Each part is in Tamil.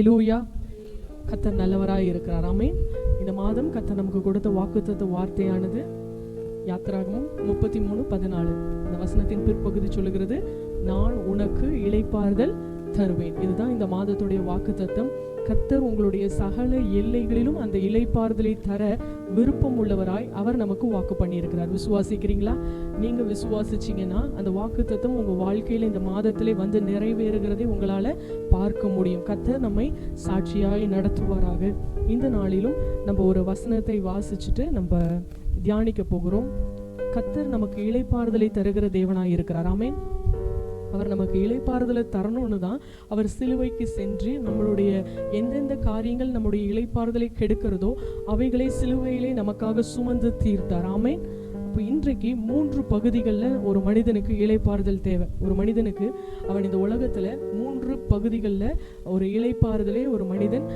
ஹல்லேலூயா. கர்த்தர் நல்லவராய் இருக்கிறார். ஆமென். இந்த மாதம் கர்த்தர் நமக்கு கொடுத்த வாக்குத்தத்த வார்த்தையானது யாத்திராகமம் 33:14. இந்த வசனத்தின் பிற்பகுதி சொல்லுகிறது, நான் உனக்கு இளைப்பாறுதல் தருவேன். இதுதான் இந்த மாதத்துடைய வாக்குத்தத்தம். கர்த்தர் உங்களுடைய சகல எல்லைகளிலும் அந்த இளைப்பாறுதலை தர விருப்பம் உள்ளவராய் அவர் நமக்கு வாக்கு பண்ணியிருக்கிறார். விசுவாசிக்கிறீங்களா? நீங்க விசுவாசிச்சீங்கன்னா அந்த வாக்குத்தத்தம் உங்க வாழ்க்கையில இந்த மாதத்திலே வந்து நிறைவேறுகிறதை உங்களால பார்க்க முடியும். கர்த்தர் நம்மை சாட்சியாய் நடத்துவாராக. இந்த நாளிலும் நம்ம ஒரு வசனத்தை வாசிச்சுட்டு நம்ம தியானிக்க போகிறோம். கர்த்தர் நமக்கு இளைப்பாறுதலை தருகிற தேவனாய் இருக்கிறார். ஆமென். அவர் நமக்கு இளைப்பாறுதலை தரணும்னு தான் அவர் சிலுவைக்கு சென்று நம்மளுடைய எந்தெந்த காரியங்கள் நம்முடைய இளைப்பாறுதலை கெடுக்கிறதோ அவைகளை சிலுவையிலே நமக்காக சுமந்து தீர்த்தார். ஆமென். அப்போ இன்றைக்கு 3 பகுதிகளில் ஒரு மனிதனுக்கு இளைப்பாறுதல் தேவை. ஒரு மனிதனுக்கு அவன் இந்த உலகத்தில் 3 பகுதிகளில் ஒரு இளைப்பாறுதலே ஒரு மனிதன்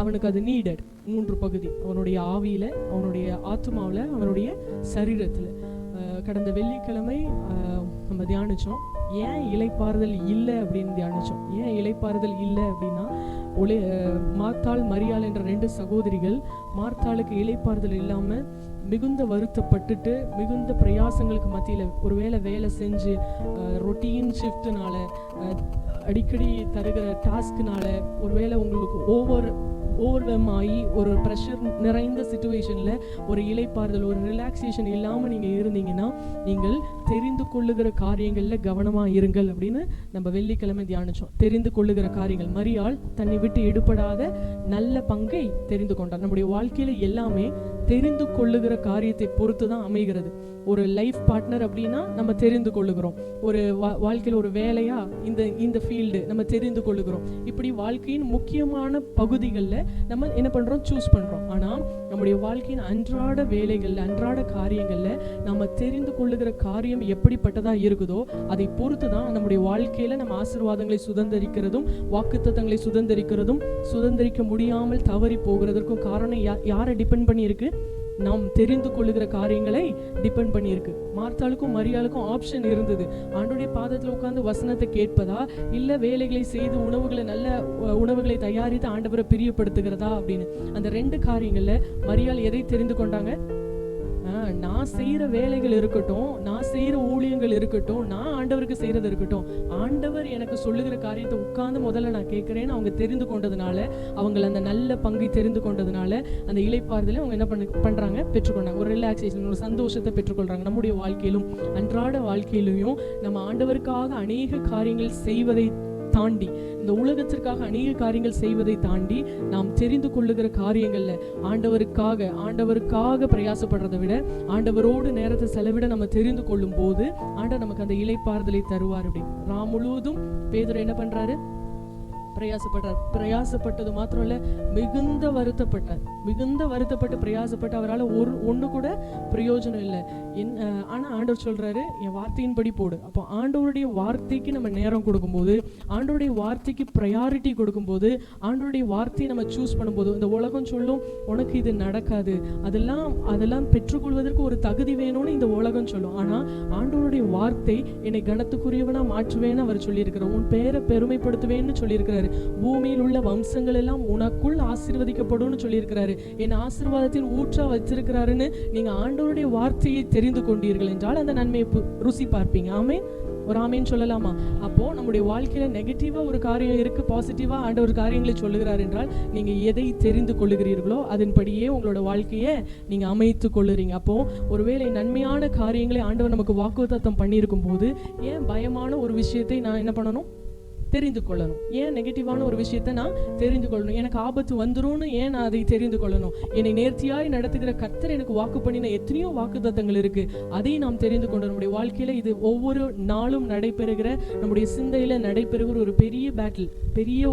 அவனுக்கு அது நீடட். 3 பகுதி, அவனுடைய ஆவியில், அவனுடைய ஆத்மாவில், அவனுடைய சரீரத்தில். கடந்த வெள்ளிக்கிழமை நம்ம தியானித்தோம், ஏன் இளைப்பாறுதல் இல்லை அப்படின்னு தியானித்தோம். ஏன் இளைப்பாறுதல் இல்லை அப்படின்னா, மார்த்தாள் மரியாள் என்ற 2 சகோதரிகள் மார்த்தாளுக்கு இளைப்பாறுதல் இல்லாமல் மிகுந்த வருத்தப்பட்டுட்டு மிகுந்த பிரயாசங்களுக்கு மத்தியில் ஒருவேளை வேலை செஞ்சு ரொட்டீன் ஷிஃப்ட்னால அடிக்கடி தருகிற டாஸ்க்னால ஒருவேளை உங்களுக்கு ஓவர்வெம் ஆகி ஒரு ப்ரெஷர் நிறைந்த சிச்சுவேஷனில் ஒரு இளைப்பாறுதல், ஒரு ரிலாக்ஸேஷன் இல்லாமல் நீங்கள் இருந்தீங்கன்னா நீங்கள் தெரிந்து கொள்ளுகிற காரியங்களில் கவனமாக இருங்கள் அப்படின்னு நம்ம வெள்ளிக்கிழமை தியானிச்சோம். தெரிந்து கொள்ளுகிற காரியங்கள். மரியாள் தன்னை விட்டு எடுபடாத நல்ல பங்கை தெரிந்து கொண்டார். நம்முடைய வாழ்க்கையில் எல்லாமே தெரிந்து கொள்ளுகிற காரியத்தை பொறுத்து தான் அமைகிறது. ஒரு லைஃப் பார்ட்னர் அப்படின்னா நம்ம தெரிந்து கொள்ளுகிறோம். ஒரு வாழ்க்கையில் ஒரு வேலையா இந்த ஃபீல்டு நம்ம தெரிந்து கொள்ளுகிறோம். இப்படி வாழ்க்கையின் முக்கியமான பகுதிகளில் நம்ம என்ன பண்ணுறோம், சூஸ் பண்ணுறோம். ஆனால் நம்முடைய வாழ்க்கையின் அன்றாட வேலைகளில், அன்றாட காரியங்களில் நம்ம தெரிந்து கொள்ளுகிற காரியம் எப்படிப்பட்டதாக இருக்குதோ அதை பொறுத்து தான் நம்முடைய வாழ்க்கையில் நம்ம ஆசீர்வாதங்களை சுதந்திரிக்கிறதும் வாக்குத்தத்தங்களை சுதந்திரிக்கிறதும் சுதந்திரிக்க முடியாமல் தவறி போகிறதற்கும் காரணம் யாரை டிபெண்ட் பண்ணியிருக்கு? நாம் தெரிந்து கொள்ளுகிற காரியங்களை டிபெண்ட் பண்ணியிருக்கு. மார்த்தாளுக்கும் மரியாளுக்கும் ஆப்ஷன் இருந்தது. ஆண்டவருடைய பாதத்தில் உட்கார்ந்து வசனத்தை கேட்பதா, இல்லை வேலைகளை செய்து நல்ல உணவுகளை தயாரித்து ஆண்டவரை பிரியப்படுத்துகிறதா அப்படின்னு. அந்த 2 காரியங்கள்ல மரியாள் எதை தெரிந்து கொண்டாங்க? நான் செய்யற வேலைகள் இருக்கட்டும், நான் செய்யற ஊழியங்கள் இருக்கட்டும், நான் ஆண்டவருக்கு செய்யறது இருக்கட்டும், ஆண்டவர் எனக்கு சொல்லுகிற காரியத்தை உட்கார்ந்து முதல்ல நான் கேட்கிறேன்னு அவங்க தெரிந்து கொண்டதுனால, அவங்க அந்த நல்ல பங்கை தெரிந்து கொண்டதுனால அந்த இளைப்பாறுதலை அவங்க என்ன பண்றாங்க, பெற்றுக்கொண்டாங்க. ஒரு ரிலாக்ஸேஷன், ஒரு சந்தோஷத்தை பெற்றுக்கொள்றாங்க. நம்முடைய வாழ்க்கையிலும் அன்றாட வாழ்க்கையிலையும் நம்ம ஆண்டவருக்காக அநேக காரியங்கள் செய்வதை தாண்டி, இந்த உலகத்திற்காக அநேக காரியங்கள் செய்வதை தாண்டி நாம் தெரிந்து கொள்ளுகிற காரியங்கள்ல ஆண்டவருக்காக பிரயாசப்படுறதை விட ஆண்டவரோடு நேரத்தை செலவிட நம்ம தெரிந்து கொள்ளும் போது ஆண்டவர் நமக்கு அந்த இளைப்பாறுதலை தருவார். அப்படி முழுவதும் பேதுரு என்ன பண்றாரு? பிரயாசப்பட்டது மாத்திரம் இல்ல, மிகுந்த வருத்தப்பட்டு பிரயாசப்பட்டு அவரால் ஒண்ணு கூட பிரயோஜனம் இல்லை. ஆனா ஆண்டவர் சொல்றாரு, என் வார்த்தையின்படி போடு. அப்போ ஆண்டவருடைய வார்த்தைக்கு நம்ம நேரம் கொடுக்கும்போது, ஆண்டவருடைய வார்த்தைக்கு ப்ரையாரிட்டி கொடுக்கும்போது, ஆண்டவருடைய வார்த்தையை நம்ம சூஸ் பண்ணும்போது, இந்த உலகம் சொல்லும் உனக்கு இது நடக்காது, அதெல்லாம் பெற்றுக்கொள்வதற்கு ஒரு தகுதி வேணும்னு இந்த உலகம் சொல்லும். ஆனா ஆண்டவருடைய வார்த்தை என்னை கனத்துக்குரியவனா மாற்றுவேன்னு அவர் சொல்லியிருக்கிறார். உன் பேரை பெருமைப்படுத்துவேன்னு சொல்லியிருக்கிறார். பூமியில் உள்ள வம்சங்கள் எல்லாம் உனக்குள் ஆசீர்வதிக்கப்படும் சொல்லியிருக்கிறாரு. என் ஆசீர்வாதத்தின் ஊற்றா வச்சிருக்கிறாருன்னு நீங்க ஆண்டவருடைய வார்த்தையை தெரிந்து கொண்டீர்கள் என்றால் அந்த நன்மையை ருசி பார்ப்பீங்க. ஆமென். ஒரு ஆமேன்னு சொல்லலாமா? அப்போ நம்முடைய வாழ்க்கையில நெகட்டிவா ஒரு காரியம் இருக்கு, பாசிட்டிவா ஆண்டவர் காரியங்களை சொல்லுகிறார் என்றால் நீங்க எதை தெரிந்து கொள்ளுகிறீர்களோ அதன்படியே உங்களோட வாழ்க்கையை நீங்க அமைத்து கொள்ளுறீங்க. அப்போ ஒருவேளை நன்மையான காரியங்களை ஆண்டவர் நமக்கு வாக்குத்தத்தம் பண்ணியிருக்கும் போது ஏன் பயமான ஒரு விஷயத்தை நான் என்ன பண்ணணும், தெரிந்து கொள்ளணும்? ஏன் நெகட்டிவான ஒரு விஷயத்தை நான் தெரிந்து கொள்ளணும்? எனக்கு ஆபத்து வந்துரும்னு ஏன் நான் அதை தெரிந்து கொள்ளணும்? என்னை நேர்த்தியாய் நடத்துகிற கர்த்தர் எனக்கு வாக்கு பண்ணின எத்தனையோ வாக்குத்தத்தங்கள் இருக்கு, அதை நாம் தெரிந்து கொண்டு நம்முடைய வாழ்க்கையில இது ஒவ்வொரு நாளும் நடைபெறுகிற, நம்முடைய சிந்தையில நடைபெறுகிற ஒரு பெரிய பேட்டில், பெரிய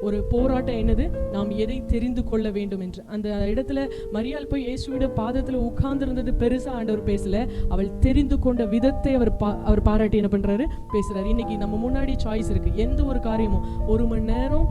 ஒரு போராட்டம். என்னது? நாம் எதை தெரிந்து கொள்ள வேண்டும் என்று. அந்த இடத்துல மரியாள் போய் இயேசுவிட பாதத்துல உட்கார்ந்து இருந்தது பெருசா ஆண்டவர் பேசல, அவள் தெரிந்து கொண்ட விதத்தை அவர் பாராட்டி என்ன பண்றாரு, பேசுறாரு. இன்னைக்கு நம்ம முன்னாடி சாய்ஸ் இருக்கு. எந்த எந்த ஒரு காரியமோ 1 மணி நேரம்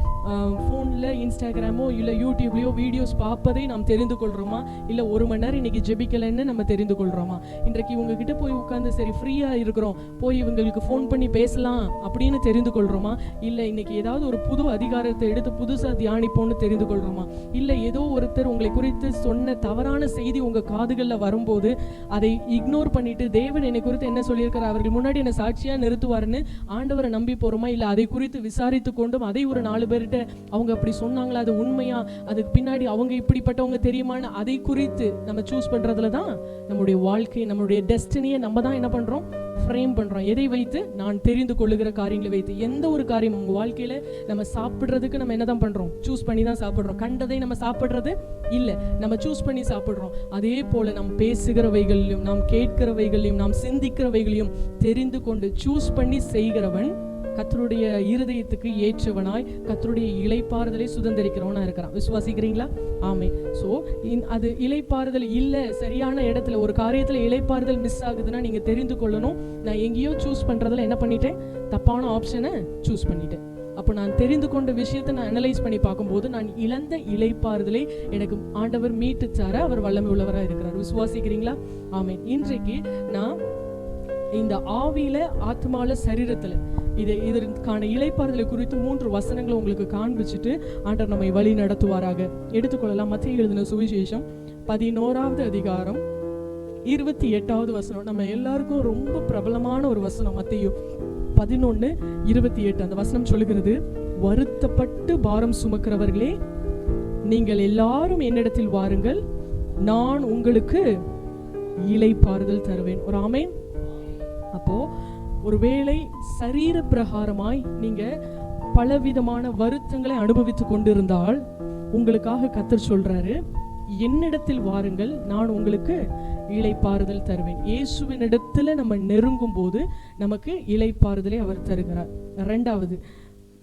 ஃபோனில் இன்ஸ்டாகிராமோ இல்லை யூடியூப்லேயோ வீடியோஸ் பார்ப்பதை நாம் தெரிந்து கொள்கிறோமா, இல்லை 1 மணி நேரம் இன்னைக்கு ஜெபிக்கலைன்னு நம்ம தெரிந்து கொள்கிறோமா? இன்றைக்கு இவங்ககிட்ட போய் உட்காந்து சரி ஃப்ரீயாக இருக்கிறோம், போய் இவங்களுக்கு ஃபோன் பண்ணி பேசலாம் அப்படின்னு தெரிந்து கொள்கிறோமா, இல்லை இன்னைக்கு ஏதாவது ஒரு புது அதிகாரத்தை எடுத்து புதுசாக தியானிப்போன்னு தெரிந்து கொள்கிறோமா, இல்லை ஏதோ ஒருத்தர் உங்களை குறித்து சொன்ன தவறான செய்தி உங்கள் காதுகளில் வரும்போது அதை இக்னோர் பண்ணிட்டு தேவன் என்னை குறித்து என்ன சொல்லியிருக்கிறார், அவர்கள் முன்னாடி என்னை சாட்சியாக நிறுத்துவாருன்னு ஆண்டவரை நம்பி போகிறோமா, இல்லை அதை குறித்து விசாரித்து கொண்டும் அதை ஒரு 4 பேர்கிட்ட அவங்க அப்படி சொன்னாங்களா, அது உண்மையா, அதுக்கு பின்னாடி அவங்க இப்படிப்பட்டவங்க தெரியுமான்னு அதை குறித்து நம்ம சூஸ் பண்றதுல தான் நம்முடைய வாழ்க்கை, நம்மளுடைய டெஸ்டினியை நம்ம தான் என்ன பண்றோம், ஃப்ரேம் பண்றோம். எதை வைத்து? நான் தெரிந்து கொள்ளுகிற காரியங்களை வைத்து. எந்த ஒரு காரியம் உங்க வாழ்க்கையில நம்ம சாப்பிடுறதுக்கு நம்ம என்னதான் பண்றோம், சூஸ் பண்ணி தான் சாப்பிடுறோம். கண்டதை நம்ம சாப்பிடுறது இல்ல, நம்ம சூஸ் பண்ணி சாப்பிடுறோம். அதே போல நாம் பேசுகிறவைகளையும் நாம் கேட்கிறவைகளையும் நாம் சிந்திக்கிறவைகளையும் தெரிந்து கொண்டு சூஸ் பண்ணி செய்கிறவன் கர்த்தருடைய இருதயத்துக்கு ஏற்றவனாய் கர்த்தருடைய இளைப்பாறுதலை சுதந்திரிக்கிறவனா இருக்கிறான். விசுவாசிக்கிறீங்களா? ஆமே. ஸோ அது இளைப்பாறுதல் இல்லை, சரியான இடத்துல ஒரு காரியத்தில் இளைப்பாறுதல் மிஸ் ஆகுதுன்னா நீங்கள் தெரிந்து கொள்ளணும், நான் எங்கேயோ சூஸ் பண்ணுறதுல என்ன பண்ணிட்டேன், தப்பான ஆப்ஷனை சூஸ் பண்ணிட்டேன். அப்போ நான் தெரிந்து கொண்ட விஷயத்தை நான் அனலைஸ் பண்ணி பார்க்கும்போது நான் இழந்த இளைப்பாறுதலை எனக்கு ஆண்டவர் மீட்டு தர அவர் வல்லமை உள்ளவராக இருக்கிறார். விசுவாசிக்கிறீங்களா? ஆமே. இன்றைக்கு நான் இந்த ஆவியில ஆத்மால சரீரத்துல இதற்கான இளைப்பாறுதலை குறித்து 3 வசனங்களை உங்களுக்கு காண்பிச்சுட்டு ஆண்டவர் நம்மை வழி நடத்துவாராக. எடுத்துக்கொள்ளலாம். மத்தேயு எழுதின சுவிசேஷம் 11வது அதிகாரம் 28வது வசனம். நம்ம எல்லாருக்கும் ரொம்ப பிரபலமான ஒரு வசனம். மத்தேயு 11:28 அந்த வசனம் சொல்லுகிறது, வருத்தப்பட்டு பாரம் சுமக்கிறவர்களே நீங்கள் எல்லாரும் என்னிடத்தில் வாருங்கள், நான் உங்களுக்கு இளைப்பாறுதல் தருவேன். ஒரு ஆமென். அப்போ ஒருவேளை சரீர பிரகாரமாய் நீங்க பலவிதமான வருத்தங்களை அனுபவித்து கொண்டிருந்தால் உங்களுக்காக கர்த்தர் சொல்றாரு, என்னிடத்தில் வாருங்கள், நான் உங்களுக்கு இளைப்பாறுதல் தருவேன். இயேசுவின் இடத்துல நம்ம நெருங்கும் போது நமக்கு இளைப்பாறுதலை அவர் தருகிறார். 2வது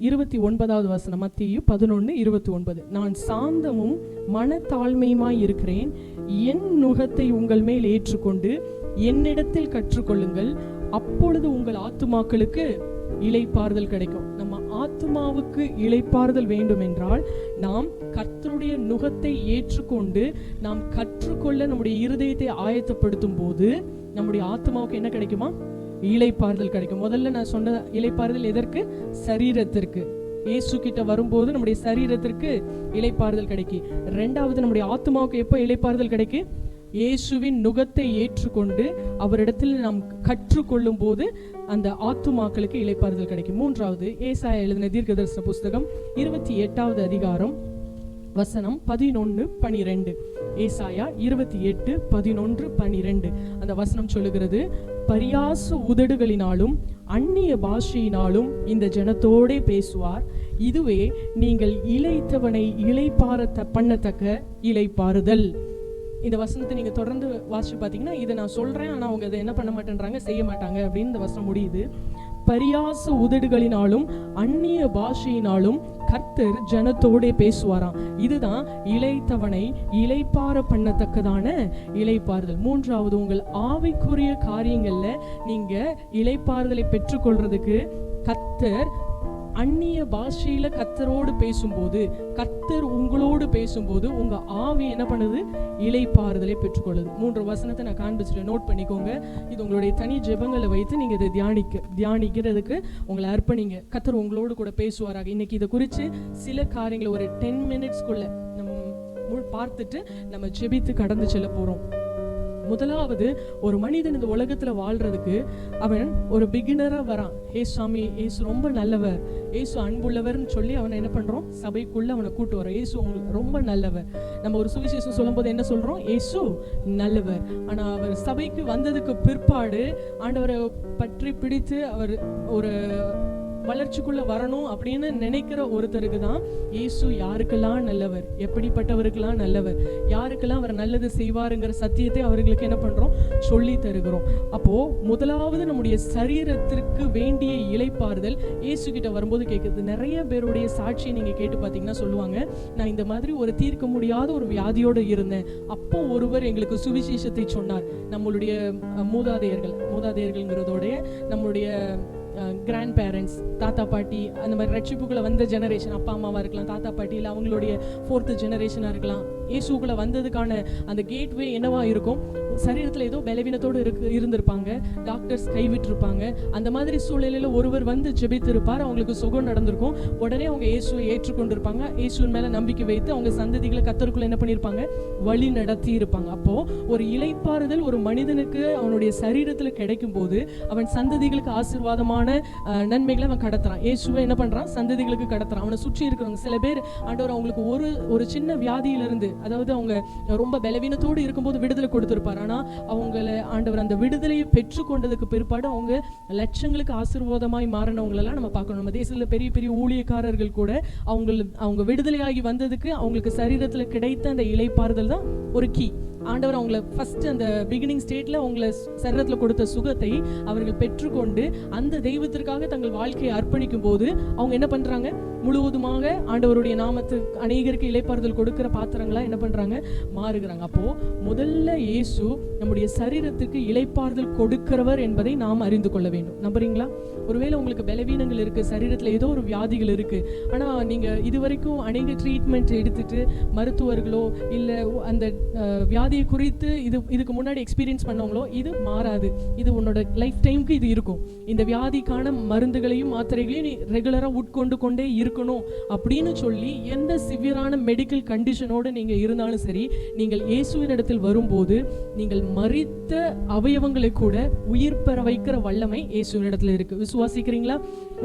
29வது வசனம், மத்தேயு 11:29, நான் சாந்தமும் மனத்தாழ்மையுமாய் இருக்கிறேன், என் நுகத்தை உங்கள் மேல் ஏற்றுக்கொண்டு என்னிடத்தில் கற்றுக்கொள்ளுங்கள், அப்பொழுது உங்கள் ஆத்துமாக்களுக்கு இளைப்பாறுதல் கிடைக்கும். நம்ம ஆத்துமாவுக்கு இளைப்பாறுதல் வேண்டும் என்றால் நாம் கர்த்தருடைய நுகத்தை ஏற்றுக்கொண்டு நாம் கற்றுக்கொள்ள நம்முடைய இருதயத்தை ஆயத்தப்படுத்தும் போது நம்முடைய ஆத்துமாவுக்கு என்ன கிடைக்குமா, இளைப்பாறுதல் கிடைக்கும். முதல்ல நான் சொன்ன இளைப்பாறுதல் எதற்கு? சரீரத்திற்கு. இயேசு கிட்ட வரும்போது நம்முடைய சரீரத்திற்கு இளைப்பாறுதல் கிடைக்கும். 2வது நம்முடைய ஆத்துமாவுக்கு எப்போ இளைப்பாறுதல் கிடைக்கும்? இயேசுவின் நுகத்தை ஏற்றுக்கொண்டு அவரிடத்தில் நாம் கற்றுக்கொள்ளும் போது அந்த ஆத்துமாக்களுக்கு இளைப்பாறுதல் கிடைக்கும். 3வது ஏசாயா எழுதின தீர்க்கதரிசன புஸ்தகம் 28வது அதிகாரம் வசனம் 11-12. ஏசாயா 28:11-12 அந்த வசனம் சொல்லுகிறது, பரியாச உதடுகளினாலும் அந்நிய பாஷையினாலும் இந்த ஜனத்தோடே பேசுவார், இதுவே நீங்கள் இளைத்தவனை இளைப்பாற பண்ணத்தக்க இளைப்பாறுதல். இந்த வசனத்தை நீங்க தொடர்ந்து வாசிச்சு பார்த்தீங்கன்னா, இதை நான் சொல்றேன் ஆனா அவங்க அதை என்ன பண்ண மாட்டேன்றாங்க, செய்ய மாட்டாங்க அப்படின்னு இந்த வசனம் முடியுது. பரியாச உதடுகளினாலும் அந்நிய பாஷையினாலும் கர்த்தர் ஜனத்தோடே பேசுவாராம், இதுதான் இளைத்தவனை இளைப்பாற பண்ணத்தக்கதான இளைப்பாறுதல். 3வது உங்கள் ஆவிக்குரிய காரியங்கள்ல நீங்க இளைப்பாறுதலை பெற்றுக்கொள்றதுக்கு கர்த்தர் அந்நிய பாஷையில கர்த்தரோடு பேசும்போது, கர்த்தர் உங்களோடு பேசும்போது உங்க ஆவி என்ன பண்ணுது, இளைப்பாறுதலை பெற்றுக்கொள்ளுது. 3 வசனத்தை நான் காண்பிச்சுட்டு நோட் பண்ணிக்கோங்க. இது உங்களுடைய தனி ஜெபங்களை வைத்து நீங்க இதை தியானிக்கிறதுக்கு உங்களை அர்ப்பணிங்க. கர்த்தர் உங்களோடு கூட பேசுவாராக. இன்னைக்கு இதை குறித்து சில காரியங்களை ஒரு 10 மினிட்ஸ்க்குள்ள நம்ம பார்த்துட்டு நம்ம ஜெபித்து கடந்து செல்ல போறோம். முதலாவது, ஒரு மனிதன் இந்த உலகத்துல வாழ்றதுக்கு அவன் ஒரு பிகினரா வரான். சாமி, ஏசு ரொம்ப நல்லவர், ஏசு அன்புள்ளவர்னு சொல்லி அவனை என்ன பண்றோம், சபைக்குள்ள அவனை கூட்டு வரோம். ஏசு ரொம்ப நல்லவர். நம்ம ஒரு சுவிசேஷம் சொல்லும் போது என்ன சொல்றோம், ஏசு நல்லவர். ஆனா அவர் சபைக்கு வந்ததுக்கு பிற்பாடு ஆண்டவரை பற்றி பிடித்து அவர் ஒரு வளர்ச்சிக்குள்ள வரணும் அப்படின்னு நினைக்கிற ஒருத்தருக்கு தான் இயேசு யாருக்கெல்லாம் நல்லவர், எப்படிப்பட்டவருக்கெல்லாம் நல்லவர், யாருக்கெல்லாம் அவர் நல்லது செய்வாருங்கிற சத்தியத்தை அவர்களுக்கு என்ன பண்றோம், சொல்லி தருகிறோம். அப்போ முதலாவது நம்முடைய சரீரத்திற்கு வேண்டிய இளைப்பாறுதல் இயேசு கிட்ட வரும்போது கேட்குது. நிறைய பேருடைய சாட்சியை நீங்க கேட்டு பார்த்தீங்கன்னா சொல்லுவாங்க, நான் இந்த மாதிரி ஒரு தீர்க்க முடியாத ஒரு வியாதியோடு இருந்தேன், அப்போ ஒருவர் எங்களுக்கு சுவிசேஷத்தை சொன்னார். நம்மளுடைய மூதாதையர்கள்ங்கிறதோடைய நம்மளுடைய கிராண்ட் பேரண்ட்ஸ், தாத்தா பாட்டி, அந்த மாதிரி ரட்சிப்புக்குள்ள வந்த ஜெனரேஷன், அப்பா அம்மாவாக இருக்கலாம், தாத்தா பாட்டி, இல்லை அவங்களுடைய 4th ஜெனரேஷனாக இருக்கலாம். இயேசுக்குள்ள வந்ததுக்கான அந்த கேட்வே என்னவா இருக்கும்? சரீரத்தில் ஏதோ பலவீனத்தோடு இருந்திருப்பாங்க, டாக்டர்ஸ் கைவிட்டிருப்பாங்க. அந்த மாதிரி சூழ்நிலையில் ஒருவர் வந்து ஜெபித்திருப்பார், அவங்களுக்கு சுகம் நடந்திருக்கும். உடனே அவங்க இயேசுவை ஏற்றுக்கொண்டிருப்பாங்க. இயேசுவின் மேலே நம்பிக்கை வைத்து அவங்க சந்ததிகளை கர்த்தருக்குள்ள என்ன பண்ணியிருப்பாங்க? வழி நடத்தி இருப்பாங்க. அப்போ ஒரு இளைப்பாறுதல் ஒரு மனிதனுக்கு அவனுடைய சரீரத்தில் கிடைக்கும் போது அவன் சந்ததிகளுக்கு ஆசீர்வாதமான நன்மைகளை அவன் கடத்துறான். இயேசுவை என்ன பண்றான்? சந்ததிகளுக்கு கடத்துறான். அவனை சுற்றி இருக்கிறவங்க சில பேர் ஆண்டவர் அவங்களுக்கு ஒரு சின்ன வியாதியிலிருந்து, அதாவது அவங்க ரொம்ப பலவீனத்தோடு இருக்கும்போது விடுதலை கொடுத்திருப்பார். ஆனா அவங்கள ஆண்டவர் அந்த விடுதலையை பெற்றுக்கொண்டதுக்கு பிற்பாடு அவங்க லட்சங்களுக்கு ஆசீர்வாதமாய் மாறினவங்களெல்லாம் நம்ம பார்க்கணும். நம்ம தேசத்தில் பெரிய பெரிய ஊழியக்காரர்கள் கூட அவங்க விடுதலையாகி வந்ததுக்கு அவங்களுக்கு சரீரத்தில் கிடைத்த அந்த இளைப்பாறுதல் தான் ஒரு கீ. ஆண்டவர் அவங்கள ஃபர்ஸ்ட் அந்த பிகினிங் ஸ்டேட்ல அவங்கள சரீரத்தில் கொடுத்த சுகத்தை அவர்கள் பெற்றுக்கொண்டு அந்த தெய்வத்திற்காக தங்கள் வாழ்க்கையை அர்ப்பணிக்கும் போது அவங்க என்ன பண்றாங்க? முழுவதுமாக ஆண்டவருடைய நாமத்துக்கு அநேகருக்கு இளைப்பாறுதல் கொடுக்கிற பாத்திரங்களா என்ன பண்றாங்க? மாறுகிறாங்க. அப்போ முதல்ல இயேசு நம்முடைய சரீரத்துக்கு இளைப்பாறுதல் கொடுக்கிறவர் என்பதை நாம் அறிந்து கொள்ள வேண்டும். நம்புறீங்களா? ஒருவேளை உங்களுக்கு பலவீனங்கள் இருக்கு, சரீரத்தில் ஏதோ ஒரு வியாதிகள் இருக்கு, ஆனா நீங்க இதுவரைக்கும் அநேக ட்ரீட்மெண்ட் எடுத்துட்டு மருத்துவர்களோ இல்ல அந்த வியாதியை குறித்து இதுக்கு முன்னாடி எக்ஸ்பீரியன்ஸ் பண்ணவங்களோ இது மாறாது, இது உன்னோட லைஃப் டைமுக்கு இது இருக்கும், இந்த வியாதிக்கான மருந்துகளையும் மாத்திரைகளையும் நீ ரெகுலரா உட்கொண்டு கொண்டே இருக்கணும் அப்படின்னு சொல்லி எந்த சிவியரான மெடிக்கல் கண்டிஷனோடு நீங்க இருந்தாலும் சரி, நீங்கள் இயேசுவின் இடத்தில் வரும்போது நீங்கள் மரித்த அவயவங்களை கூட உயிர் பெற வைக்கிற வல்லமை இயேசுவின் இடத்துல இருக்கு. விசுவாசிக்கிறீங்களா?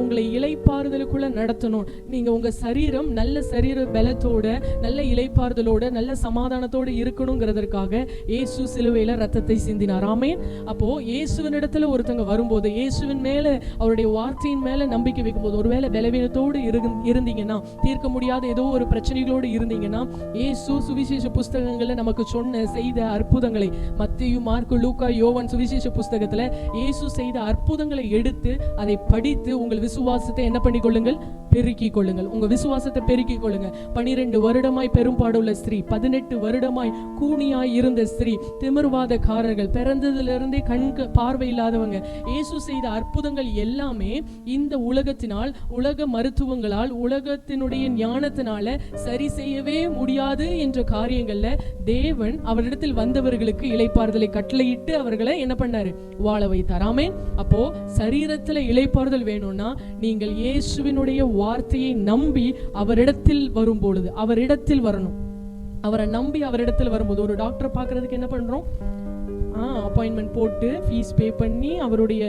உங்களை இளைப்பாறுதலுக்குள்ள நடத்தணும். நீங்க உங்க சரீரம் நல்ல சரீர பலத்தோட, நல்ல இளைப்பாறுதலோட, நல்ல சமாதானத்தோடு இருக்கணுங்கிறதற்காக இயேசு சிலுவையில ரத்தத்தை சிந்தினார். ஆமென். அப்போ இயேசுவின் இடத்துல ஒருத்தங்க வரும்போது, இயேசுவின் மேல அவருடைய வார்த்தையின் மேல நம்பிக்கை வைக்கும்போது, ஒருவேளை பலவீனத்தோடு இருந்தீங்கன்னா, தீர்க்க முடியாத ஏதோ ஒரு பிரச்சனைகளோடு இருந்தீங்கன்னா, இயேசு சுவிசேஷ புஸ்தகங்கள்ல நமக்கு சொன்ன செய்த அற்புதங்களை, மத்தேயு, மார்க்கு, லூக்கா, யோவான் சுவிசேஷ புஸ்தகத்துல இயேசு செய்த அற்புதங்களை எடுத்து அதை படித்து உங்கள் விசுவாசத்தை என்ன பண்ணிக்கொள்ளுங்கள்? பெருக்கிக் கொள்ளுங்கள். உங்க விசுவாசத்தை பெருக்கிக் கொள்ளுங்க. 12 வருடமாய் பெரும்பாடுள்ள ஸ்திரீ, 18 வருடமாய் கூனியாய் இருந்த ஸ்திரீ, திமிர்வாதக்காரர்கள், பிறந்ததிலிருந்தே கண்கு பார்வை இல்லாதவங்க, இயேசு செய்த அற்புதங்கள் எல்லாமே இந்த உலகத்தினால், உலக மருத்துவங்களால், உலகத்தினுடைய ஞானத்தினால சரி செய்யவே முடியாது என்ற காரியங்கள்ல தேவன் அவரிடத்தில் வந்தவர்களுக்கு இளைப்பாறுதலை கட்டளையிட்டு அவர்களை என்ன பண்ணாரு? வாழ வைத்தார். ஆமென். அப்போ சரீரத்துல இளைப்பாறுதல் வேணும்னா நீங்கள் இயேசுவினுடைய வார்த்தையை நம்பி அவரிடத்தில் வரும் பொழுது, அவரிடத்தில் வரணும். அவரை நம்பி அவரிடத்தில் வரும்போது, ஒரு டாக்டரை பார்க்கறதுக்கு என்ன பண்றோம்? அப்பாயின்மெண்ட் போட்டு ஃபீஸ் பே பண்ணி அவருடைய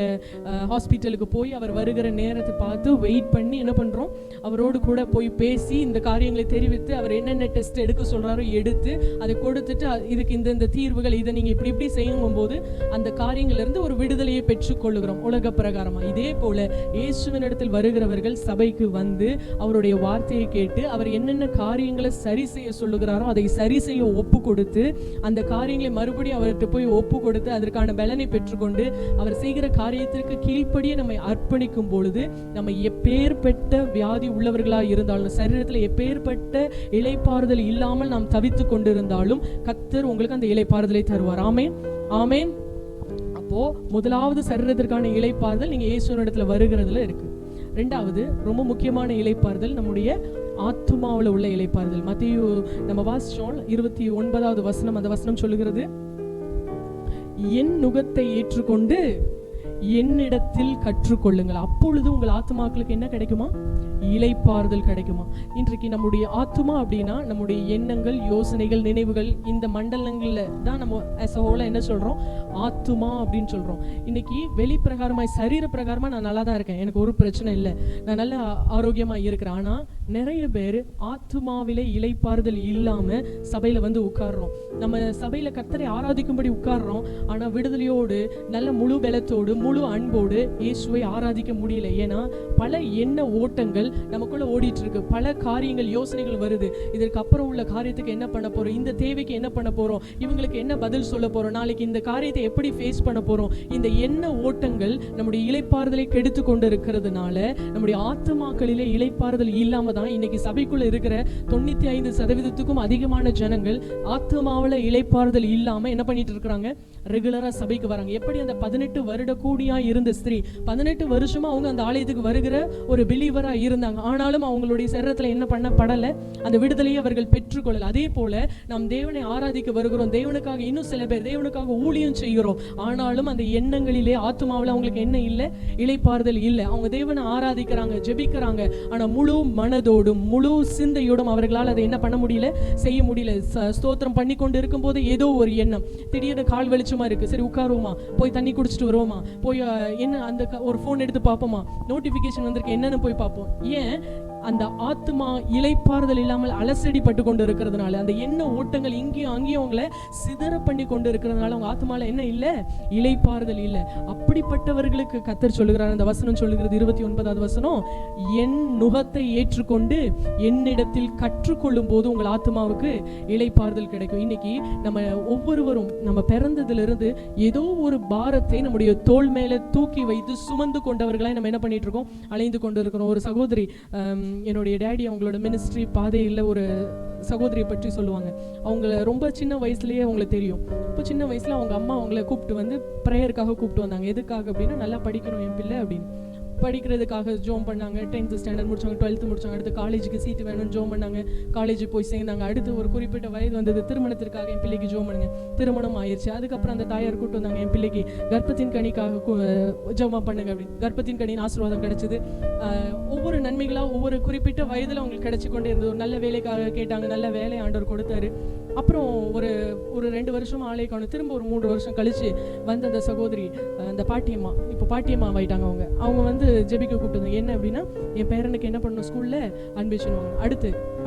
ஹாஸ்பிட்டலுக்கு போய் அவர் வருகிற நேரத்தை பார்த்து வெயிட் பண்ணி என்ன பண்ணுறோம்? அவரோடு கூட போய் பேசி இந்த காரியங்களை தெரிவித்து அவர் என்னென்ன டெஸ்ட் எடுக்க சொல்கிறாரோ எடுத்து அதை கொடுத்துட்டு இதுக்கு இந்த தீர்வுகள், இதை நீங்கள் இப்படி இப்படி செய்யும் போது அந்த காரியங்களிலிருந்து ஒரு விடுதலையை பெற்றுக்கொள்ளுகிறோம் உலக பிரகாரமாக. இதே போல் இயேசுவின் இடத்தில் வருகிறவர்கள் சபைக்கு வந்து அவருடைய வார்த்தையை கேட்டு அவர் என்னென்ன காரியங்களை சரி செய்ய சொல்லுகிறாரோ அதை சரி செய்ய ஒப்பு கொடுத்து அந்த காரியங்களை மறுபடியும் அவர்கிட்ட போய் ஒப்பு கொடுத்து அதற்கான பலனை பெற்றுக்கொண்டு அவர் செய்கிற காரியத்திற்கு கீழ்ப்படியே நம்மை அர்ப்பணிக்கும் பொழுது, நம்ம எப்பேற்பட்ட வியாதி உள்ளவர்களாக இருந்தாலும், சரீரத்தில் எப்பேற்பட்ட இளைப்பாறுதல் இல்லாமல் நாம் தவித்துக் கொண்டிருந்தாலும் கர்த்தர் உங்களுக்கு அந்த இளைப்பாறுதலை தருவார். ஆமென், ஆமென். அப்போ முதலாவது சரீரத்திற்கான இளைப்பாறுதல் நீங்க இயேசுவின் இடத்துல வருகிறதுல இருக்கு. ரெண்டாவது ரொம்ப முக்கியமான இளைப்பாறுதல் நம்முடைய ஆத்துமாவில் உள்ள இளைப்பாறுதல். மத்தேயு நம்ம வாசிச்சோம் 29வது வசனம். அந்த வசனம் சொல்லுகிறது, என் நுகத்தை ஏற்றுக்கொண்டு என்னிடத்தில் கற்றுக்கொள்ளுங்கள், அப்பொழுது உங்கள் ஆத்துமாக்களுக்கு என்ன கிடைக்குமா? இளைப்பாறுதல் கிடைக்குமா? இன்றைக்கு நம்முடைய ஆத்துமா அப்படின்னா நம்முடைய எண்ணங்கள், யோசனைகள், நினைவுகள், இந்த மண்டலங்கள்ல தான் நம்ம as a whole என்ன சொல்றோம்? ஆத்துமா அப்படின்னு சொல்றோம். இன்னைக்கு வெளி பிரகாரமாய், சரீர பிரகாரமா நான் நல்லா தான் இருக்கேன், எனக்கு ஒரு பிரச்சனை இல்லை, நான் நல்ல ஆரோக்கியமா இருக்கிறேன். ஆனா நிறைய பேர் ஆத்துமாவிலே இளைப்பாறுதல் இல்லாம சபையில வந்து உட்கார்றோம். நம்ம சபையில கர்த்தரை ஆராதிக்கும்படி உட்கார்றோம், ஆனா விடுதலையோடு, நல்ல முழு பலத்தோடு, முழு அன்போடு இயேசுவை ஆராதிக்க முடியல. ஏன்னா பல எண்ண ஓட்டங்கள் நமக்குள்ள ஓடிட்டு இருக்கு, பல காரியங்கள், யோசனைகள் வருது. இதற்கு அப்புறம் உள்ள காரியத்துக்கு என்ன பண்ண போறோம், இந்த தேவைக்கு என்ன பண்ண போறோம், இவங்களுக்கு என்ன பதில் சொல்ல போறோம், நாளைக்கு இந்த காரியத்தை எப்படி ஃபேஸ் பண்ண போறோம், இந்த எண்ண ஓட்டங்கள் நம்முடைய இளைப்பாறுதலை கெடுத்து கொண்டு இருக்கிறதுனால நம்முடைய ஆத்துமாக்களிலே இளைப்பாறுதல் இல்லாம தான் இன்னைக்கு சபைக்குள்ள இருக்கிற 95% அதிகமான ஜனங்கள் ஆத்துமாவுல இளைப்பாறுதல் இல்லாம என்ன பண்ணிட்டு இருக்கிறாங்க, ரெகுலரா சபைக்கு வராங்க. எப்படி அந்த 18 வருட கூடியா இருந்த ஸ்திரீ 18 வருஷமா அவங்க அந்த ஆலயத்துக்கு வருகிற ஒரு பிலீவரா இருந்தாங்க. ஆனாலும் அவங்களுடைய சரீரத்துல என்ன பண்ணப்படல, அந்த விடுதலையை அவர்கள் பெற்றுக்கொள்ளல. அதே போல நாம் தேவனை ஆராதிக்க வருகிறோம், தேவனுக்காக இன்னும் சில பேர் தேவனுக்காக ஊழியம் செய்கிறோம். ஆனாலும் அந்த எண்ணங்களிலே ஆத்துமாவில் அவங்களுக்கு என்ன இல்லை, இளைப்பாறுதல் இல்லை. அவங்க தேவனை ஆராதிக்கிறாங்க, ஜெபிக்கிறாங்க, ஆனா முழு மனதோடும் முழு சிந்தையோடும் அவர்களால் அதை என்ன பண்ண முடியல, செய்ய முடியல. ஸ்தோத்திரம் பண்ணி கொண்டு இருக்கும் போது ஏதோ ஒரு எண்ணம், திடீர்னு கால் வெளிச்சமா இருக்கு, சரி உட்காருவோமா, போய் தண்ணி குடிச்சிட்டு வருவோமா, போய் என்ன அந்த ஒரு போன் எடுத்து பார்ப்போமா, நோட்டிபிகேஷன் வந்திருக்கு என்னன்னு போய் பார்ப்போம். ஏன்? அந்த ஆத்மா இளைப்பாறுதல் இல்லாமல் அலசடி பட்டு கொண்டு இருக்கிறதுனால, அந்த எண்ண ஓட்டங்கள் இங்கேயும் அங்கேயும் அவங்கள சிதற பண்ணி கொண்டு இருக்கிறதுனால அவங்க ஆத்மால என்ன இல்லை, இளைப்பாறுதல் இல்லை. அப்படிப்பட்டவர்களுக்கு கர்த்தர் சொல்லுகிறார், அந்த வசனம் சொல்லுகிறது 29வது வசனம், என் நுகத்தை ஏற்றுக்கொண்டு என்னிடத்தில் கற்றுக்கொள்ளும் போது உங்கள் ஆத்மாவுக்கு இளைப்பாறுதல் கிடைக்கும். இன்னைக்கு நம்ம ஒவ்வொருவரும் நம்ம பிறந்ததிலிருந்து ஏதோ ஒரு பாரத்தை நம்முடைய தோள் மேல தூக்கி வைத்து சுமந்து கொண்டவர்களாய் நம்ம என்ன பண்ணிட்டு இருக்கோம், அலைந்து கொண்டு இருக்கிறோம். ஒரு சகோதரி, என்னுடைய டேடி அவங்களோட மினிஸ்ட்ரி பாதையில் ஒரு சகோதரியை பற்றி சொல்லுவாங்க. அவங்கள ரொம்ப சின்ன வயசுலயே அவங்களுக்கு தெரியும். இப்போ சின்ன வயசுல அவங்க அம்மா அவங்கள கூப்பிட்டு வந்து ப்ரேயருக்காக கூப்பிட்டு வந்தாங்க. எதுக்காக அப்படின்னா, நல்லா படிக்கணும் என் பிள்ளை அப்படின்னு. படிக்கிறதுக்காக ஜோம் பண்ணாங்க. 10th ஸ்டாண்டர்ட் முடிச்சாங்க, 12th முடிச்சாங்க. அடுத்து காலேஜுக்கு சீட்டு வேணும்னு ஜோம் பண்ணாங்க. காலேஜ் போய் சேர்ந்தாங்க. அடுத்து ஒரு குறிப்பிட்ட வயது வந்தது, திருமணத்திற்காக என் பிள்ளைக்கு ஜோம் பண்ணுங்க. திருமணம் ஆயிடுச்சு. அதுக்கப்புறம் அந்த தாயார் கூப்பிட்டு வந்தாங்க, என் பிள்ளைக்கு கர்ப்பத்தின் கனிக்காக ஜோமா பண்ணுங்க அப்படின்னு. கர்ப்பத்தின் கனியின் ஆசீர்வாதம் கிடைச்சது. ஒவ்வொரு நன்மைகளா ஒவ்வொரு குறிப்பிட்ட வயதுல அவங்களுக்கு கிடைச்சி கொண்டே இருந்தது. ஒரு நல்ல வேலைக்காக கேட்டாங்க, நல்ல வேலை ஆண்டவர் கொடுத்தாரு. அப்புறம் ஒரு 2 வருஷம் ஆளை காணும். திரும்ப ஒரு 3 வருஷம் கழிச்சு வந்து அந்த சகோதரி, அந்த பாட்டியம்மா, இப்போ பாட்டியம்மா ஆயிட்டாங்க. அவங்க வந்து ஜெபிக்க கூப்பிட்டு என்ன அப்படின்னா, என் பேரனுக்கு என்ன பண்ணணும், ஸ்கூல்ல அட்மிஷன் வாங்கணும்.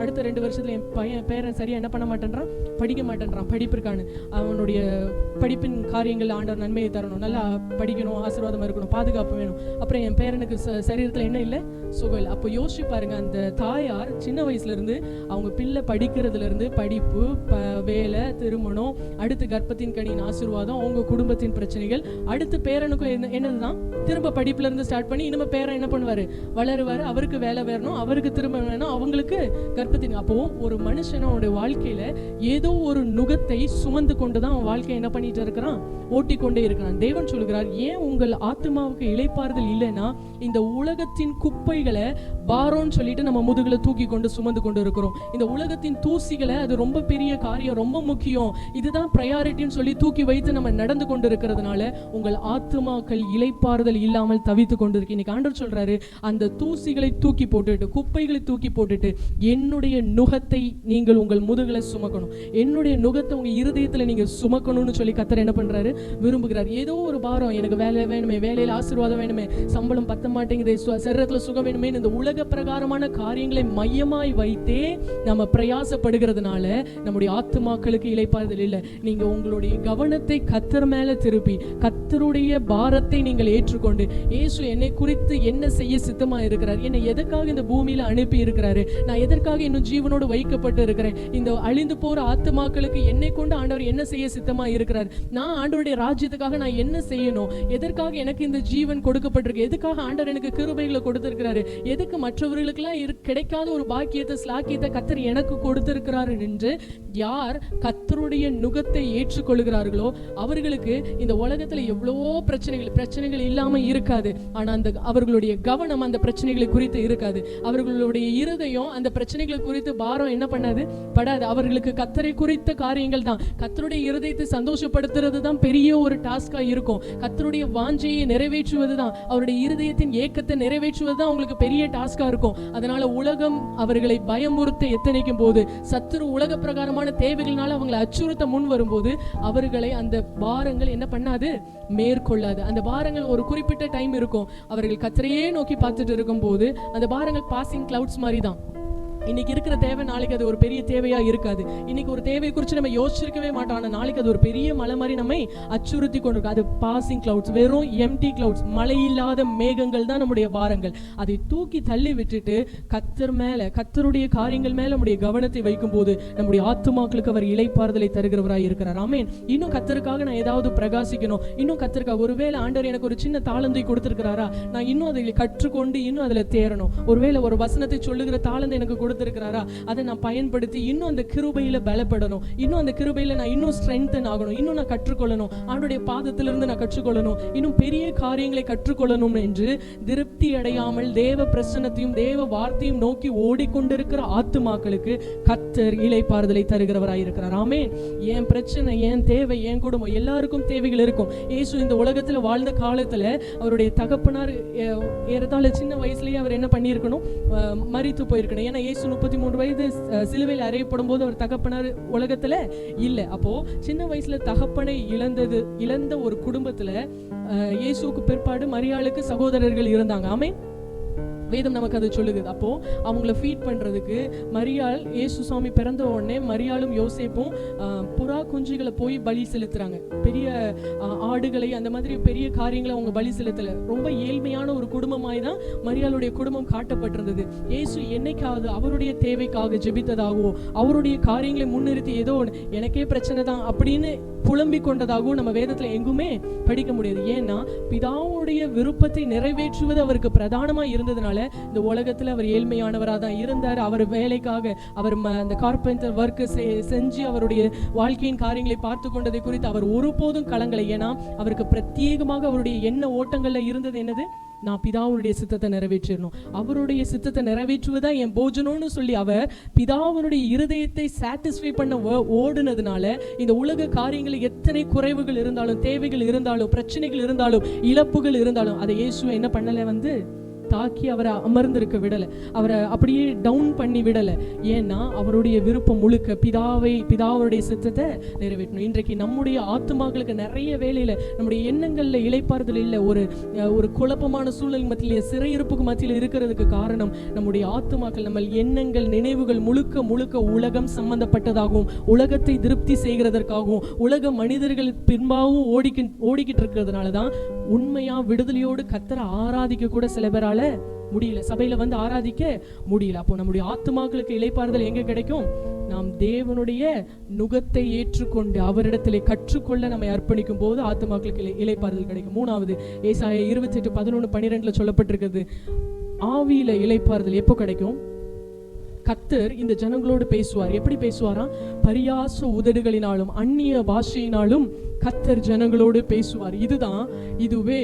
அடுத்த 2 வருஷத்துல என் பேரன் சரியா என்ன பண்ண மாட்டேன்றான், படிக்க மாட்டேன்றான். படிப்பிற்கான அவனுடைய படிப்பின் காரியங்கள் ஆண்டவர் நன்மையை தரணும், நல்லா படிக்கணும், ஆசீர்வாதமா இருக்கணும், பாதுகாப்பு வேணும். அப்புறம் என் பேரனுக்கு சரீரத்துல என்ன இல்லை, சுகம் இல்லை. அப்போ யோசிச்சு பாருங்க, அந்த தாயார் சின்ன வயசுல இருந்து அவங்க பிள்ளை படிக்கிறதுல இருந்து படிப்பு, வேலை, திருமணம், அடுத்து கர்ப்பத்தின் கனியின் ஆசீர்வாதம், அவங்க குடும்பத்தின் பிரச்சனைகள், அடுத்து பேரனுக்கும் என்னதுதான் திரும்ப படிப்புல இருந்து ஸ்டார்ட் பண்ணி இனிமே பேரன் என்ன பண்ணுவாரு, வளருவாரு, அவருக்கு வேலை வேணும், அவருக்கு திரும்ப வேணும், அவங்களுக்கு கர்ப்பத்தின். அப்போ ஒரு மனுஷனோட வாழ்க்கையில ஏதோ ஒரு நுகத்தை சுமந்து கொண்டுதான் அவன் வாழ்க்கையை என்ன பண்ணிட்டு இருக்கிறான், ஓட்டிக்கொண்டே இருக்கிறான். தேவன் சொல்கிறார், ஏன் உங்கள் ஆத்மாவுக்கு இளைப்பாறுதல் இல்லைன்னா இந்த உலகத்தின் குப்பைகளை பாரோன்னு சொல்லிட்டு நம்ம முதுகுல தூக்கி கொண்டு சுமந்து கொண்டு இருக்கிறோம். இந்த உலகத்தின் தூசிகளை, அது ரொம்ப பெரிய காரியம், ரொம்ப முக்கியம், இதுதான் ப்ரையாரிட்டின்னு சொல்லி தூக்கி வைத்து நம்ம நடந்து கொண்டு இருக்கிறதுனால உங்கள் ஆத்துமாக்கள் இளைப்பாறுதல் இல்லாமல் தவித்து கொண்டு இருக்கு. இன்னைக்கு ஆண்டவர் சொல்றாரு, அந்த தூசிகளை தூக்கி போட்டுட்டு, குப்பைகளை தூக்கி போட்டுட்டு என்னுடைய நுகத்தை நீங்கள் உங்கள் முதுகுல சுமக்கணும், என்னுடைய நுகத்தை உங்க இருதயத்துல நீங்க சுமக்கணும்னு சொல்லி கர்த்தர் என்ன பண்றாரு, விரும்புகிறார். ஏதோ ஒரு பாரம், எனக்கு வேலை வேணுமே, வேலையில ஆசீர்வாதம் வேணுமே, சம்பளம் பத்த மாட்டேங்குது, சரீரத்துல சுகம் வேணுமே, இந்த உலக பிரகாரமான காரியங்களை மையமாய் வைத்தே நம்ம பிரயாசப்படுகிறதுனால நம்முடைய ஆத்துமாக்களுக்கு இளைப்பாறுதல் இல்லை. நீங்க உங்களுடைய கவனத்தை கர்த்தர் மேல திருப்பி கர்த்தருடைய பாரத்தை நீங்கள் ஏற்றுக்கொண்டு, இயேசு என்னை குறித்து என்ன செய்ய சித்தமா இருக்கிறார், என்னை எதற்காக இந்த பூமியில அனுப்பி இருக்கிறாரு, நான் எதற்காக இன்னும் ஜீவனோடு வைக்கப்பட்டு இருக்கிறேன், இந்த அழிந்து போற ஆத்துமாக்களுக்கு என்னை கொண்டு ஆண்டவர் என்ன செய்ய சித்தமா இருக்கிறார், நான் ஆண்டவருடைய ராஜ்யத்துக்காக நான் என்ன செய்யணும், எதற்காக எனக்கு இந்த ஜீவன் கொடுக்கப்பட்டிருக்கு, எதுக்காக ஆண்டவர் எனக்கு கிருபைகளை கொடுத்திருக்கிறாரு, எதுக்கு மற்றவர்களுக்கெல்லாம் கிடைக்காத ஒரு பாக்கியத்தை, ஸ்லாக்கியத்தை கர்த்தர் எனக்கு கொடுத்திருக்கிறாரு என்று யார் கர்த்தருடைய நுகத்தை ஏற்றுக்கொள்கிறார்களோ அவர்களுக்கு இந்த உலகத்துல எவ்வளவோ பிரச்சனைகள் இல்லாம இருக்காது. ஆனா அந்த அவர்களுடைய கவனம் அந்த பிரச்சனைகளை குறித்து இருக்காது, அவர்களுடைய இருதயம் அந்த பிரச்சனைகளை குறித்து பாரம் என்ன பண்ணாது, படாது. அவர்களுக்கு கர்த்தரை குறித்த காரியங்கள் தான், கர்த்தருடைய இருதயத்தை சந்தோஷப்படுத்துறது தான் பெரிய ஒரு டாஸ்கா இருக்கும். கர்த்தருடைய வாஞ்சையை நிறைவேற்றுவது தான், அவருடைய இருதயத்தின் ஏக்கத்தை நிறைவேற்றுவது தான் அவங்களுக்கு பெரிய டாஸ்கா இருக்கும். அதனால உலகம் அவர்களை பயமுறுத்த எத்தனைக்கும் போது, சத்துரு உலக பிரகாரமான தேவைகள்னால அவங்களை அச்சுறுத்த முன் வரும்போது அவர்களை அந்த பாரங்கள் என்ன பண்ணாது, மேற்கொள்ளாது. அந்த பாரங்கள் ஒரு குறிப்பிட்ட டைம் இருக்கும், அவர்கள் கர்த்தரையே நோக்கி பார்த்துட்டு இருக்கும் போது அந்த பாரங்கள் பாசிங் கிளவுட்ஸ் மாதிரி தான். இன்னைக்கு இருக்கிற தேவை நாளைக்கு அது ஒரு பெரிய தேவையா இருக்காது. இன்னைக்கு ஒரு தேவையை குறித்து நம்ம யோசிச்சிருக்கவே மாட்டோம். ஆனா நாளைக்கு அது ஒரு பெரிய மலை மாதிரி நம்மை அச்சுறுத்தி கொண்டிருக்கும். அது பாசிங் கிளவுட்ஸ், வெறும் எம்டி கிளவுட்ஸ், மழை இல்லாத மேகங்கள் தான் நம்முடைய பாரங்கள். அதை தூக்கி தள்ளி விட்டுட்டு கர்த்தர் மேல, கர்த்தருடைய காரியங்கள் மேல நம்முடைய கவனத்தை வைக்கும் போது நம்முடைய ஆத்துமாக்களுக்கு அவர் இளைப்பாறுதலை தருகிறவராய் இருக்கிறார். ஆமென். இன்னும் கர்த்தருக்காக நான் ஏதாவது பிரகாசிக்கணும், இன்னும் கர்த்தருக்காக ஒருவேளை ஆண்டவர் எனக்கு ஒரு சின்ன தாளந்தை கொடுத்திருக்கிறாரா, நான் இன்னும் அதை கற்றுக்கொண்டு இன்னும் அதுல தேரணும். ஒருவேளை ஒரு வசனத்தை சொல்லுகிற தாளந்தை எனக்கு கொடுத்திருக்கிறாரா, அதை நான் பயன்படுத்தி இன்னும் அந்த கிருபையில பலப்படணும், இன்னும் அந்த கிருபையில நான் இன்னும் ஸ்ட்ரென்தன் ஆகணும், இன்னும் நான் கற்றுக்கொள்ளணும், ஆண்டவருடைய பாதத்திலிருந்து நான் கற்றுக்கொள்ளணும், இன்னும் பெரிய காரியங்களை கற்றுக்கொள்ளணும் என்று திருப்தி அடையாமல் தேவ பிரசன்னத்தையும் தேவ வார்த்தையும் நோக்கி ஓடிக்கொண்டிருக்கிற ஆத்துமாக்களுக்கு கர்த்தர் இளைப்பாறுதலை தருகிறவராய் இருக்கிறார். ஆமென். என் பிரச்சனை, என் தேவை, என் குடும்பம், எல்லாருக்கும் தேவைகள் இருக்கும். இயேசு இந்த உலகத்துல வாழ்ந்த காலத்துல அவருடைய தகப்பனார் ஏறத்தாழ சின்ன வயசுலயே அவர் என்ன பண்ணியிருக்கணும், மரித்து போயிருக்கணும். ஏன்னா இயேசு 33 வயது சிலுவையில் அறையப்படும் போது அவர் தகப்பனார் உலகத்துல இல்ல. அப்போ சின்ன வயசுல தகப்பனை இழந்த ஒரு குடும்பத்துல இயேசுவுக்கு பிற்பாடு மரியாளுக்கு சகோதரர்கள் இருந்தாங்க. ஆமென். வேதம் நமக்கு அது சொல்லுகிறது. அப்போ அவங்கள ஃபீட் பண்றதுக்கு மரியாள், இயேசு சுவாமி பிறந்த உடனே மரியாளும் யோசேப்பும் புறா குஞ்சுகளை போய் பலி செலுத்துறாங்க. பெரிய ஆடுகளை, அந்த மாதிரி பெரிய காரியங்களை அவங்க பலி செலுத்தல. ரொம்ப ஏழ்மையான ஒரு குடும்பமாய் தான் மரியாளுடைய குடும்பம் காட்டப்பட்டிருந்தது. இயேசு என்னைக்காவது அவருடைய தேவைக்காக ஜெபித்ததாகவோ, அவருடைய காரியங்களை முன்னிறுத்தி ஏதோ எனக்கே பிரச்சனை தான் அப்படின்னு புலம்பிக் கொண்டதாகவும் நம்ம வேதத்துல எங்குமே படிக்க முடியாது. ஏன்னா பிதாவுடைய விருப்பத்தை நிறைவேற்றுவது அவருக்கு பிரதானமா இருந்ததுனால இந்த உலகத்துல அவர் ஏழ்மையானவராக தான் இருந்தார். அவர் வேலைக்காக அவர் அந்த கார்பெண்டர் ஒர்க் செஞ்சு அவருடைய வாழ்க்கையின் காரியங்களை பார்த்து கொண்டதை குறித்து அவர் ஒருபோதும் கலங்கலை. ஏன்னா அவருக்கு பிரத்யேகமாக அவருடைய எண்ண ஓட்டங்கள்ல இருந்தது என்னது, நான் பிதாவுடைய சித்தத்தை நிறைவேற்றணும், அவருடைய சித்தத்தை நிறைவேற்றுவதான் என் போஜனம்னு சொல்லி அவர் பிதாவுடைய இருதயத்தை சாட்டிஸ்ஃபை பண்ண ஓடுனதுனால இந்த உலக காரியங்களில் எத்தனை குறைவுகள் இருந்தாலும், தேவைகள் இருந்தாலும், பிரச்சனைகள் இருந்தாலும், இழப்புகள் இருந்தாலும் அதை இயேசு என்ன பண்ணல, தாக்கி அவரை அமர்ந்திருக்க விடலை, அவரை அப்படியே டவுன் பண்ணி விடலை. ஏன்னா அவருடைய விருப்பம் முழுக்க பிதாவுடைய சித்தத்தை நிறைவேற்றணும். இன்றைக்கு நம்முடைய ஆத்துமாக்களுக்கு நிறைய வேலையில நம்முடைய எண்ணங்கள்ல இளைப்பாறுதல் இல்லை, ஒரு குழப்பமான சூழல் மத்தியில, சிறையிருப்புக்கு மத்தியில் இருக்கிறதுக்கு காரணம் நம்முடைய ஆத்துமாக்கள், நம்ம எண்ணங்கள், நினைவுகள் முழுக்க உலகம் சம்பந்தப்பட்டதாகவும், உலகத்தை திருப்தி செய்கிறதற்காகவும், உலக மனிதர்கள் பின்பாகவும் ஓடிக்கிட்டு இருக்கிறதுனாலதான் உண்மையா விடுதலையோடு கர்த்தரை ஆராதிக்க கூட சில பேரால முடியல, சபையில ஆராதிக்க முடியல. அப்போ நம்முடைய ஆத்துமாக்களுக்கு இளைப்பாறுதல் எங்க கிடைக்கும்? நாம் தேவனுடைய நுகத்தை ஏற்றுக்கொண்டு அவரிடத்திலே கற்றுக்கொள்ள நம்மை அர்ப்பணிக்கும் போது ஆத்துமாக்களுக்கு இளைப்பாறுதல் கிடைக்கும். மூணாவது, ஏசாயா 28:11-12 சொல்லப்பட்டிருக்கிறது. ஆவியில இளைப்பாறுதல் எப்போ கிடைக்கும்? கர்த்தர் இந்த ஜனங்களோடு பேசுவார். எப்படி பேசுவாராம்? பரியாச உதடுகளினாலும் அந்நிய பாஷையினாலும் கர்த்தர் ஜனங்களோடு பேசுவார். இதுவே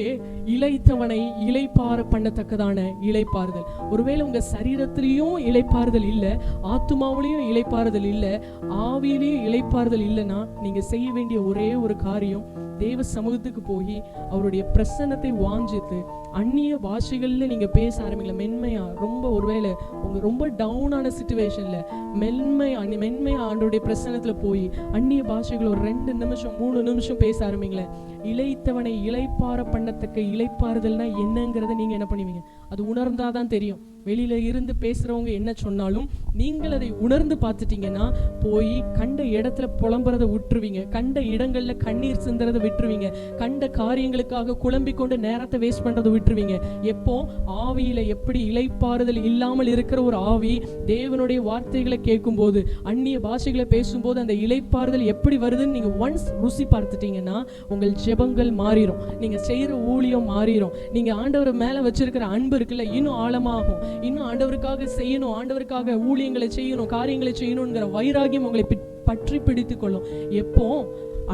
இளைத்தவனை இளைப்பாற பண்ணத்தக்கதான இளைப்பாறுதல். ஒருவேளை உங்க சரீரத்திலையும் இளைப்பாறுதல் இல்லை, ஆத்துமாவிலையும் இளைப்பாறுதல் இல்லை, ஆவியிலையும் இளைப்பாறுதல் இல்லைன்னா நீங்க செய்ய வேண்டிய ஒரே ஒரு காரியம், தேவ சமூகத்துக்கு போய் அவருடைய பிரசன்னத்தை வாஞ்சித்து அந்நிய பாஷைகள்ல நீங்க பேச ஆரம்பிக்கல. மென்மையா, ஒருவேளை உங்க ரொம்ப டவுனான சிச்சுவேஷன்ல மென்மையா ஆண்டவருடைய பிரசன்னத்துல போய் அந்நிய பாஷைகள் ஒரு 2 நிமிஷம் 3 நிமிஷம் பேச ஆரம்பிங்களேன். இளைத்தவனை இளைப்பாற பண்ணத்தக்க இளைப்பாறுதல்னா என்னங்கிறத நீங்க என்ன பண்ணுவீங்க? அது உணர்ந்தாதான் தெரியும். வெளியில இருந்து பேசுறவங்க என்ன சொன்னாலும் நீங்கள் அதை உணர்ந்து பார்த்துட்டீங்கன்னா போய் கண்ட இடத்துல புலம்புறதை விட்டுருவீங்க, கண்ட இடங்கள்ல கண்ணீர் சிந்துறதை விட்டுருவீங்க, கண்ட காரியங்களுக்காக குழம்பிக் கொண்டு நேரத்தை வேஸ்ட் பண்றதை விட்டுருவீங்க. எப்போ ஆவியில எப்படி இளைப்பாறுதல் இல்லாமல் இருக்கிற ஒரு ஆவி தேவனுடைய வார்த்தைகளை கேட்கும் போது, அந்நிய பாஷைகளை பேசும்போது அந்த இளைப்பாறுதல் எப்படி வருதுன்னு நீங்க ஒன்ஸ் ருசி பார்த்துட்டீங்கன்னா உங்கள் ஜெபங்கள் மாறிடும், நீங்க செய்யற ஊழியம் மாறிடும், நீங்க ஆண்டவர் மேல வச்சிருக்கிற அன்பு இருக்குல்ல இன்னும் ஆழமாகும், இன்னும் ஆண்டவருக்காக செய்யணும், ஆண்டவருக்காக ஊழியங்களை செய்யணும், காரியங்களை செய்யணும்ங்கிற வைராகியம் உங்களை பற்றி பிடித்துக் கொள்ளும். எப்போ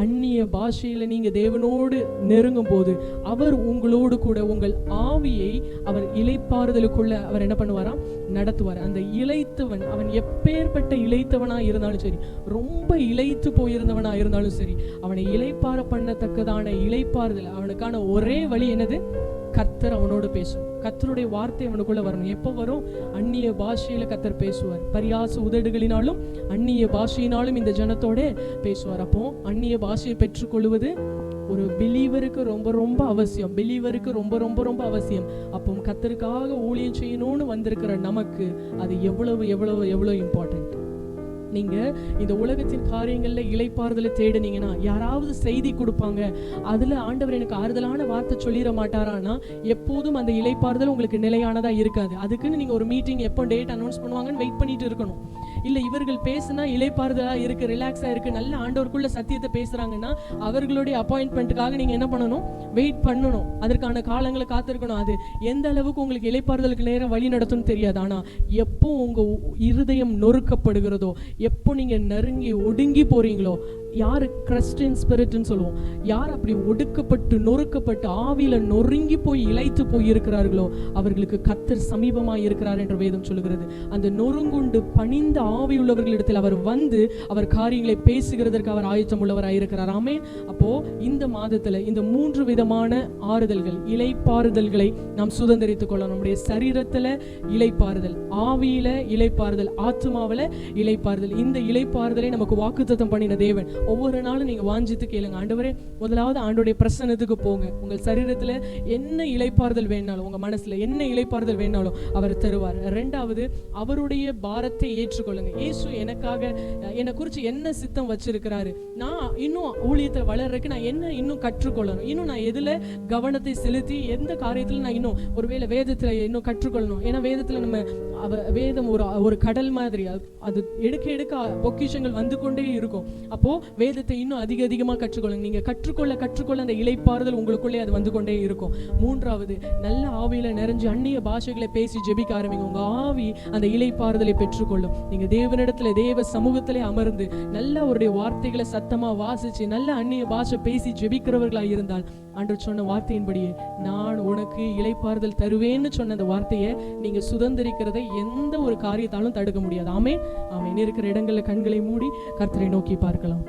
அந்நிய பாஷையில நீங்க தேவனோடு நெருங்கும் போது அவர் உங்களோடு கூட உங்கள் ஆவியை அவர் இளைப்பாறுதலுக்குள்ள அவர் என்ன பண்ணுவாராம்? நடத்துவார். அந்த இளைத்தவன் அவன் எப்பேற்பட்ட இளைத்தவனா இருந்தாலும் சரி, ரொம்ப இளைத்து போயிருந்தவனா இருந்தாலும் சரி, அவனை இளைப்பாற பண்ணத்தக்கதான இளைப்பாறுதல் அவனுக்கான ஒரே வழி என்னது? கர்த்தர் அவனோடு பேசும். கர்த்தருடைய வார்த்தை அவனுக்குள்ள வரணும். எப்போ வரும்? அந்நிய பாஷையில கர்த்தர் பேசுவார். பரியாச உதடுகளினாலும் அந்நிய பாஷையினாலும் இந்த ஜனத்தோட பேசுவார். அப்போ அந்நிய பாஷையை பெற்றுக்கொள்வது ஒரு பிலீவருக்கு ரொம்ப ரொம்ப அவசியம். பிலீவருக்கு ரொம்ப ரொம்ப ரொம்ப அவசியம். அப்போ கர்த்தருக்காக ஊழியம் செய்யணும்னு வந்திருக்கிற நமக்கு அது எவ்வளவு எவ்வளவு எவ்வளவு இம்பார்ட்டன்ட். நீங்க இந்த உலகத்தின் காரியங்கள்ல இளைப்பாறுதலை தேடுனீங்கன்னா யாராவது செய்தி கொடுப்பாங்க, அதுல ஆண்டவர் எனக்கு ஆறுதலான வார்த்தை சொல்லிட மாட்டாரான்னா எப்போதும் அந்த இளைப்பாறுதல் உங்களுக்கு நிலையானதா இருக்காது. அதுக்குன்னு நீங்க ஒரு மீட்டிங் எப்போ டேட் அனௌன்ஸ் பண்ணுவாங்கன்னு வெயிட் பண்ணிட்டு இருக்கணும். இல்ல இவர்கள் பேசுனா இளைப்பாறுதலா இருக்கு, ரிலாக்ஸா இருக்கு, நல்ல ஆண்டவருக்குள்ள சத்தியத்தை பேசுறாங்கன்னா அவர்களுடைய அப்பாயின்மெண்ட்டுக்காக நீங்க என்ன பண்ணணும்? வெயிட் பண்ணணும். அதற்கான காலங்களை காத்திருக்கணும். அது எந்த அளவுக்கு உங்களுக்கு இளைப்பாறுதலுக்கு நேரம் வழி நடத்தும்னு தெரியாது. ஆனா எப்போ உங்க இருதயம் நொறுக்கப்படுகிறதோ, எப்போ நீங்க நெருங்கி ஒடுங்கி போறீங்களோ, யாரு கிறிஸ்டியன் ஸ்பிரிட்னு சொல்லுவோம், யார் அப்படி ஒடுக்கப்பட்டு நொறுக்கப்பட்டு ஆவியில நொறுங்கி போய் இளைத்து போய் இருக்கிறார்களோ அவர்களுக்கு கர்த்தர் சமீபமாய் இருக்கிறார் என்று வேதம் சொல்லுகிறது. அந்த நொறுங்குண்டு பணிந்த ஆவி உள்ளவர்களிடத்தில் அவர் வந்து அவர் காரியங்களை பேசுகிறதற்கு அவர் ஆயத்தம் உள்ளவராய் இருக்கிறார். ஆமென். அப்போ இந்த மாதத்துல இந்த 3 விதமான ஆறுதல்கள், இளைப்பாறுதல்களை நாம் சுதந்திரித்துக் கொள்ளணும். நம்முடைய சரீரத்துல இளைப்பாறுதல், ஆவியில இளைப்பாறுதல், ஆத்துமாவில இளைப்பாறுதல். இந்த இளைப்பாறுதலை நமக்கு வாக்குத்தத்தம் பண்ணின தேவன். ஒவ்வொரு நாளும் நீங்க வாஞ்சித்து கேளுங்க, ஆண்டவரே முதலாவது ஆண்டோடைய பிரசன்னத்துக்கு போங்க. உங்கள் சரீரத்துல என்ன இளைப்பாறுதல் வேணாலும், உங்க மனசுல என்ன இளைப்பாறுதல் வேணாலும் அவர் தருவார். 2வது அவருடைய பாரத்தை ஏற்றுக்கொள்ளுங்க. இயேசு எனக்காக என்னை குறித்து என்ன சித்தம் வச்சிருக்கிறாரு, நான் இன்னும் ஊழியத்தில் வளர்றதுக்கு நான் என்ன இன்னும் கற்றுக்கொள்ளணும், இன்னும் நான் எதுல கவனத்தை செலுத்தி எந்த காரியத்துல நான் இன்னும் ஒருவேளை வேதத்துல இன்னும் கற்றுக்கொள்ளணும். ஏன்னா வேதத்துல நம்ம வேதம் ஒரு கடல் மாதிரி, அது எடுக்க எடுக்க பொக்கிஷங்கள் வந்து கொண்டே இருக்கும். அப்போ வேதத்தை இன்னும் அதிகமா கற்றுக்கொள்ளுங்க. நீங்க கற்றுக்கொள்ள அந்த இளைப்பாறுதல் உங்களுக்குள்ளே அது வந்து கொண்டே இருக்கும். 3வது நல்ல ஆவியில நிறைஞ்சு அந்நிய பாஷைகளை பேசி ஜெபிக்க ஆரம்பிங்க. உங்க ஆவி அந்த இளைப்பாறுதலை பெற்றுக்கொள்ளும். நீங்க தேவனிடத்துல தேவ சமூகத்திலே அமர்ந்து நல்ல அவருடைய வார்த்தைகளை சத்தமா வாசிச்சு நல்ல அந்நிய பாஷை பேசி ஜெபிக்கிறவர்களாக இருந்தால் ஆண்டவர் சொன்ன வார்த்தையின்படியே நான் உனக்கு இளைப்பாறுதல் தருவேன்னு சொன்ன அந்த வார்த்தையை நீங்க சுதந்திரிக்கிறதை எந்த ஒரு காரியத்தாலும் தடுக்க முடியாது. ஆமென். ஆமென். இருக்கிற இடங்கள்ல கண்களை மூடி கர்த்தரை நோக்கி பார்க்கலாம்.